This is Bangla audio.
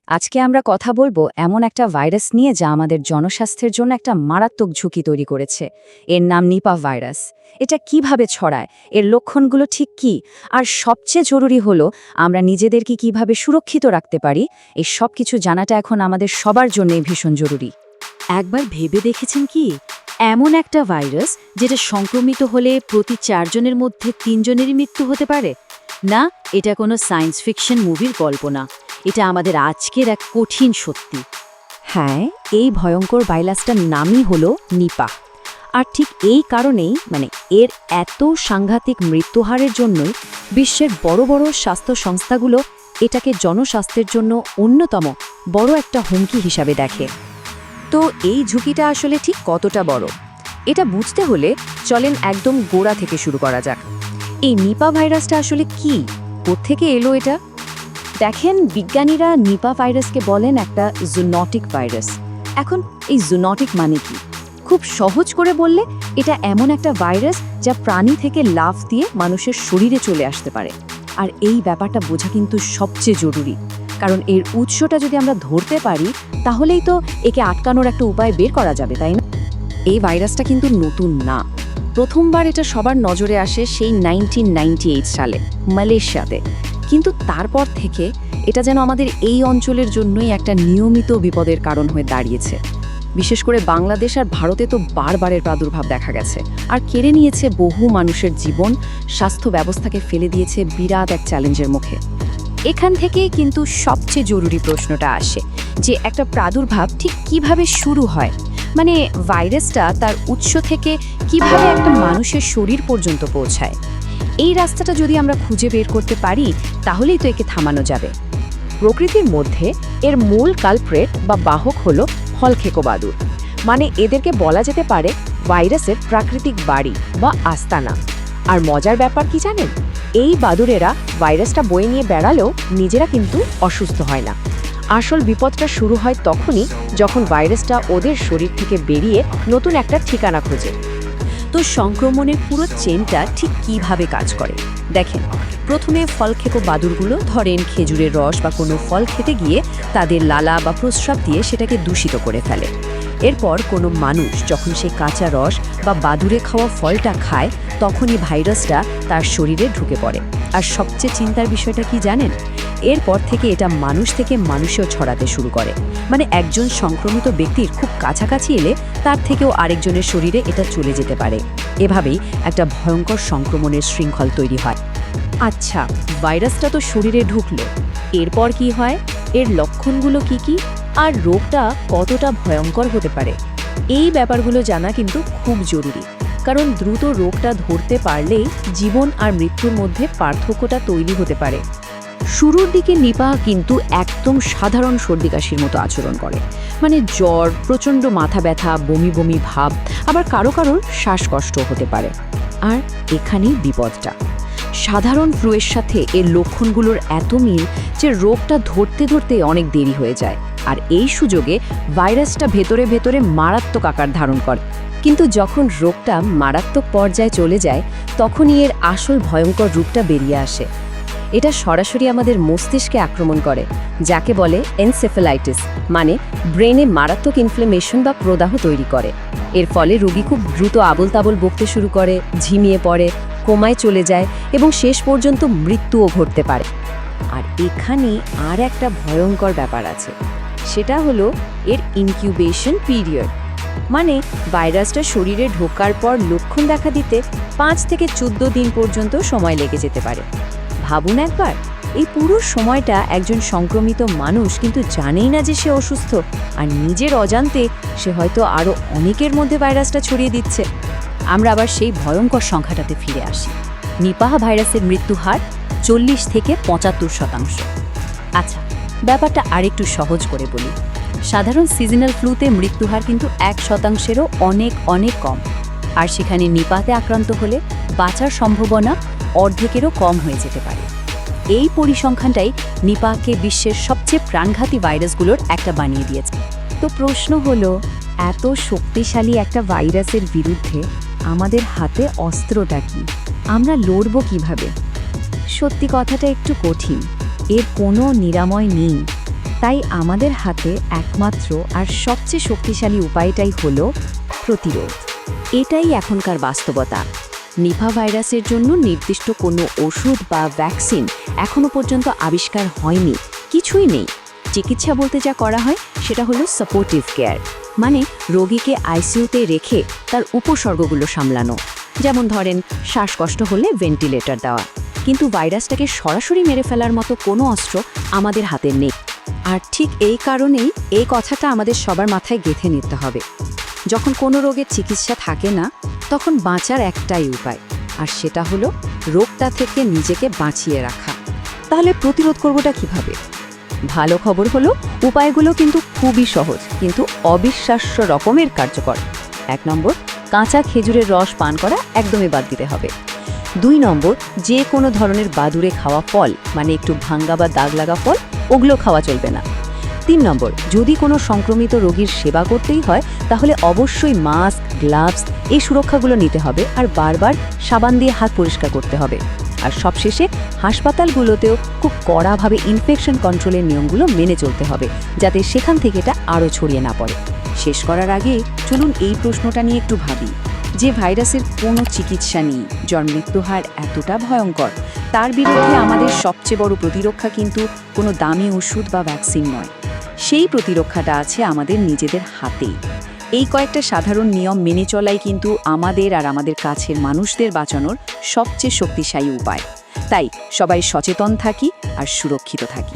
আজকে আমরা কথা বলবো এমন একটা ভাইরাস নিয়ে যা আমাদের জনস্বাস্থ্যের জন্য একটা মারাত্মক ঝুঁকি তৈরি করেছে। এর নাম নিপাহ ভাইরাস। এটা কিভাবে ছড়ায়, এর লক্ষণগুলো ঠিক কি, আর সবচেয়ে জরুরি হলো আমরা নিজেদেরকে কিভাবে সুরক্ষিত রাখতে পারি, এই সব কিছু জানাটা এখন আমাদের সবার জন্যই ভীষণ জরুরি। একবার ভেবে দেখেছেন কি, এমন একটা ভাইরাস যেটা সংক্রমিত হলে প্রতি 4 জনের মধ্যে 3 জনেরই মৃত্যু হতে পারে? না, এটা কোনো সায়েন্স ফিকশন মুভির গল্প না, এটা আমাদের আজকের এক কঠিন সত্যি। হ্যাঁ, এই ভয়ঙ্কর ভাইরাসটার নামই হলো নিপাহ। আর ঠিক এই কারণেই এর এত সাংঘাতিক মৃত্যুহারের জন্যই বিশ্বের বড় বড় স্বাস্থ্য সংস্থাগুলো এটাকে জনস্বাস্থ্যের জন্য অন্যতম বড় একটা হুমকি হিসাবে দেখে। তো এই ঝুঁকিটা আসলে ঠিক কতটা বড়, এটা বুঝতে হলে চলেন একদম গোড়া থেকে শুরু করা যাক। এই নিপাহ ভাইরাসটা আসলে কি, কোত্থেকে এলো এটা? দেখেন, বিজ্ঞানীরা নিপাহ ভাইরাসকে বলেন একটা জুনোটিক ভাইরাস। এখন এই জুনোটিক মানে কি? খুব সহজ করে বললে এটা এমন একটা ভাইরাস যা প্রাণী থেকে লাফ দিয়ে মানুষের শরীরে চলে আসতে পারে। আর এই ব্যাপারটা বোঝা কিন্তু সবচেয়ে জরুরি, কারণ এর উৎসটা যদি আমরা ধরতে পারি তাহলেই তো একে আটকানোর একটা উপায় বের করা যাবে, তাই না? এই ভাইরাসটা কিন্তু নতুন না। প্রথমবার এটা সবার নজরে আসে সেই 1998 সালে মালয়েশিয়াতে। কিন্তু তারপর থেকে এটা যেন আমাদের এই অঞ্চলের জন্যই একটা নিয়মিত বিপদের কারণ হয়ে দাঁড়িয়েছে। বিশেষ করে বাংলাদেশ আর ভারতে তো বারবারের প্রাদুর্ভাব দেখা গেছে, আর কেড়ে নিয়েছে বহু মানুষের জীবন, স্বাস্থ্য ব্যবস্থাকে ফেলে দিয়েছে বিরাট এক চ্যালেঞ্জের মুখে। এখান থেকেই কিন্তু সবচেয়ে জরুরি প্রশ্নটা আসে যে একটা প্রাদুর্ভাব ঠিক কিভাবে শুরু হয়, ভাইরাসটা তার উৎস থেকে কিভাবে একটা মানুষের শরীর পর্যন্ত পৌঁছায়। এই রাস্তাটা যদি আমরা খুঁজে বের করতে পারি তাহলেই তো একে থামানো যাবে। প্রকৃতির মধ্যে এর মূল কালপ্রেট বা বাহক হলো ফলখেকো বাদুড়। এদেরকে বলা যেতে পারে ভাইরাসের প্রাকৃতিক বাড়ি বা আস্তানা। আর মজার ব্যাপার কি জানেন, এই বাদুড়েরা ভাইরাসটা বয়ে নিয়ে বেড়ালেও নিজেরা কিন্তু অসুস্থ হয় না। আসল বিপদটা শুরু হয় তখনই যখন ভাইরাসটা ওদের শরীর থেকে বেরিয়ে নতুন একটা ঠিকানা খোঁজে। তো সংক্রমণের পুরো চেনটা ঠিক কিভাবে কাজ করে দেখেন। প্রথমে ফলখেকো বাদুড়গুলো ধরেন খেজুরের রস বা কোনো ফল খেতে গিয়ে তাদের লালা বা প্রস্রাব দিয়ে সেটাকে দূষিত করে ফেলে। এরপর কোনো মানুষ যখন সেই কাঁচা রস বা বাদুড়ে খাওয়া ফলটা খায় তখনই ভাইরাসটা তার শরীরে ঢুকে পড়ে। আর সবচেয়ে চিন্তার বিষয়টা কি জানেন, এরপর থেকে এটা মানুষ থেকে মানুষেও ছড়াতে শুরু করে। একজন সংক্রমিত ব্যক্তির খুব কাছাকাছি এলে তার থেকেও আরেকজনের শরীরে এটা চলে যেতে পারে। এভাবেই একটা ভয়ঙ্কর সংক্রমণের শৃঙ্খল তৈরি হয়। আচ্ছা, ভাইরাসটা তো শরীরে ঢুকলো, এরপর কি হয়, এর লক্ষণগুলো কি কি, আর রোগটা কতটা ভয়ঙ্কর হতে পারে? এই ব্যাপারগুলো জানা কিন্তু খুব জরুরি, কারণ দ্রুত রোগটা ধরতে পারলেই জীবন আর মৃত্যুর মধ্যে পার্থক্যটা তৈরি হতে পারে। শুরুর দিকে নিপাহ কিন্তু একদম সাধারণ সর্দি কাশির মতো আচরণ করে, জ্বর, প্রচণ্ড মাথা ব্যথা, বমি বমি ভাব, আবার কারো কারোর শ্বাসকষ্ট হতে পারে। আর এখানেই বিপদটা, সাধারণ ফ্লুয়ের সাথে এর লক্ষণগুলোর এত মিল যে রোগটা ধরতে ধরতে অনেক দেরি হয়ে যায়। আর এই সুযোগে ভাইরাসটা ভেতরে ভেতরে মারাত্মক আকার ধারণ করে। কিন্তু যখন রোগটা মারাত্মক পর্যায়ে চলে যায় তখনই এর আসল ভয়ঙ্কর রূপটা বেরিয়ে আসে। এটা সরাসরি আমাদের মস্তিষ্কে আক্রমণ করে, যাকে বলে এনসেফেলাইটিস, ব্রেনে মারাত্মক ইনফ্লেমেশন বা প্রদাহ তৈরি করে। এর ফলে রোগী খুব দ্রুত আবোল তাবোল বকতে শুরু করে, ঝিমিয়ে পড়ে, কোমায় চলে যায় এবং শেষ পর্যন্ত মৃত্যুও ঘটতে পারে। আর এখানে আর একটা ভয়ঙ্কর ব্যাপার আছে, সেটা হলো এর ইনকিউবেশন পিরিয়ড। ভাইরাসটা শরীরে ঢোকার পর লক্ষণ দেখা দিতে 5 থেকে 14 দিন পর্যন্ত সময় লেগে যেতে পারে। ভাবুন একবার, এই পুরো সময়টা একজন সংক্রমিত মানুষ কিন্তু জানেই না যে সে অসুস্থ, আর নিজের অজান্তে সে হয়তো আরও অনেকের মধ্যে ভাইরাসটা ছড়িয়ে দিচ্ছে। আমরা আবার সেই ভয়ঙ্কর সংখ্যাটাতে ফিরে আসি। নিপাহ ভাইরাসের মৃত্যুহার 40 থেকে 75%। আচ্ছা, ব্যাপারটা আরেকটু সহজ করে বলি। সাধারণ সিজনাল ফ্লুতে মৃত্যুহার কিন্তু 1%-এরও অনেক অনেক কম, আর সেখানে নিপাহতে আক্রান্ত হলে বাঁচার সম্ভাবনা অর্ধেকেরও কম হয়ে যেতে পারে। এই পরিসংখ্যানটাই নিপাহকে বিশ্বের সবচেয়ে প্রাণঘাতী ভাইরাসগুলোর একটা বানিয়ে দিয়েছে। তো প্রশ্ন হলো, এত শক্তিশালী একটা ভাইরাসের বিরুদ্ধে আমাদের হাতে অস্ত্রটা কি? আমরা লড়ব কিভাবে? সত্যি কথাটা একটু কঠিন, এর কোনো নিরাময় নেই। তাই আমাদের হাতে একমাত্র আর সবচেয়ে শক্তিশালী উপায়টাই হলো প্রতিরোধ। এটাই এখনকার বাস্তবতা। নিপা ভাইরাসের জন্য নির্দিষ্ট কোনো ওষুধ বা ভ্যাকসিন এখনও পর্যন্ত আবিষ্কার হয়নি, কিছুই নেই। চিকিৎসা বলতে যা করা হয় সেটা হলো সাপোর্টিভ কেয়ার, মানে রোগীকে আইসিইউতে রেখে তার উপসর্গগুলো সামলানো। যেমন ধরেন শ্বাসকষ্ট হলে ভেন্টিলেটর দেওয়া। কিন্তু ভাইরাসটাকে সরাসরি মেরে ফেলার মতো কোনো অস্ত্র আমাদের হাতে নেই। আর ঠিক এই কারণেই এই কথাটা আমাদের সবার মাথায় গেঁথে নিতে হবে। যখন কোনো রোগের চিকিৎসা থাকে না, তখন বাঁচার একটাই উপায়, আর সেটা হলো রোগটা থেকে নিজেকে বাঁচিয়ে রাখা। তাহলে প্রতিরোধ করবোটা কিভাবে? ভালো খবর হলো উপায়গুলো কিন্তু খুবই সহজ, কিন্তু অবিশ্বাস্য রকমের কার্যকর। 1 নম্বর, কাঁচা খেজুরের রস পান করা একদমই বাদ দিতে হবে। 2 নম্বর, যে কোনো ধরনের বাদুড়ে খাওয়া ফল, মানে একটু ভাঙ্গা বা দাগ লাগা ফল, ওগুলো খাওয়া চলবে না। 3 নম্বর, যদি কোনো সংক্রমিত রোগীর সেবা করতেই হয় তাহলে অবশ্যই মাস্ক, গ্লাভস এই সুরক্ষাগুলো নিতে হবে, আর বারবার সাবান দিয়ে হাত পরিষ্কার করতে হবে। আর সবশেষে হাসপাতালগুলোতেও খুব কড়াভাবে ইনফেকশন কন্ট্রোলের নিয়মগুলো মেনে চলতে হবে, যাতে সেখান থেকে এটা আরও ছড়িয়ে না পড়ে। শেষ করার আগে চলুন এই প্রশ্নটা নিয়ে একটু ভাবি, যে ভাইরাসের কোনো চিকিৎসা নেই, যার মৃত্যুহার এতটা ভয়ঙ্কর, তার বিরুদ্ধে আমাদের সবচেয়ে বড় প্রতিরক্ষা কিন্তু কোনো দামি ওষুধ বা ভ্যাকসিন নয়। সেই প্রতিরক্ষাটা আছে আমাদের নিজেদের হাতেই। এই কয়েকটা সাধারণ নিয়ম মেনে চলাই কিন্তু আমাদের আর আমাদের কাছের মানুষদের বাঁচানোর সবচেয়ে শক্তিশালী উপায়। তাই সবাই সচেতন থাকি আর সুরক্ষিত থাকি।